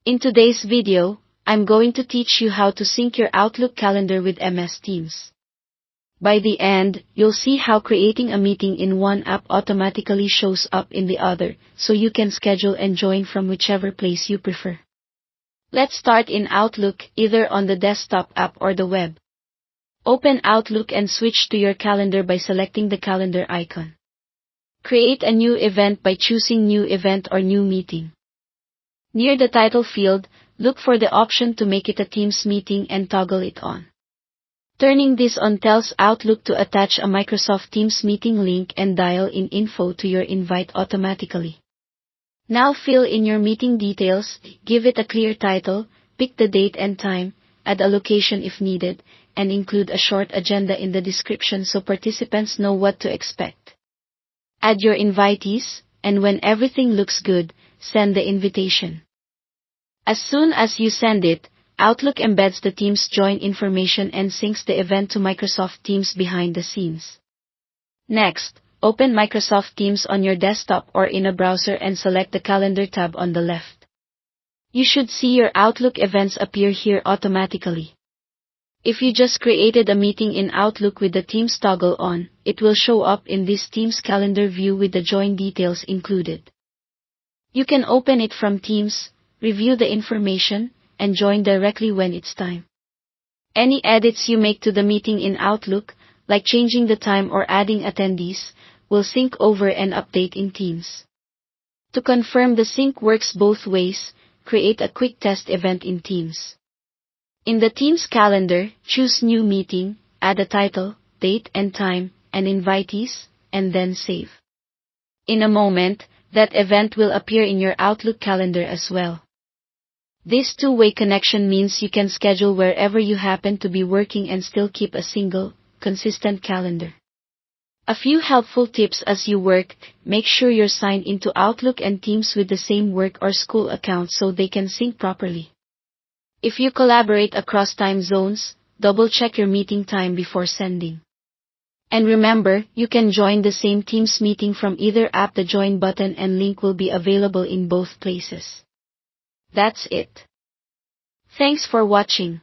In today's video, I'm going to teach you how to sync your Outlook calendar with MS Teams. By the end, you'll see how creating a meeting in one app automatically shows up in the other, so you can schedule and join from whichever place you prefer. Let's start in Outlook, either on the desktop app or the web. Open Outlook and switch to your calendar by selecting the calendar icon. Create a new event by choosing New Event or New Meeting. Near the title field, look for the option to make it a Teams meeting and toggle it on. Turning this on tells Outlook to attach a Microsoft Teams meeting link and dial in info to your invite automatically. Now fill in your meeting details, give it a clear title, pick the date and time, add a location if needed, and include a short agenda in the description so participants know what to expect. Add your invitees, and when everything looks good, send the invitation. As soon as you send it, Outlook embeds the Teams join information and syncs the event to Microsoft Teams behind the scenes. Next, open Microsoft Teams on your desktop or in a browser and select the Calendar tab on the left. You should see your Outlook events appear here automatically. If you just created a meeting in Outlook with the Teams toggle on, it will show up in this Teams calendar view with the join details included. You can open it from Teams, review the information, and join directly when it's time. Any edits you make to the meeting in Outlook, like changing the time or adding attendees, will sync over and update in Teams. To confirm the sync works both ways, create a quick test event in Teams. In the Teams calendar, choose New Meeting, add a title, date and time, and invitees, and then save. In a moment, that event will appear in your Outlook calendar as well. This two-way connection means you can schedule wherever you happen to be working and still keep a single, consistent calendar. A few helpful tips as you work: make sure you're signed into Outlook and Teams with the same work or school account so they can sync properly. If you collaborate across time zones, double-check your meeting time before sending. And remember, you can join the same Teams meeting from either app. The join button and link will be available in both places. That's it. Thanks for watching.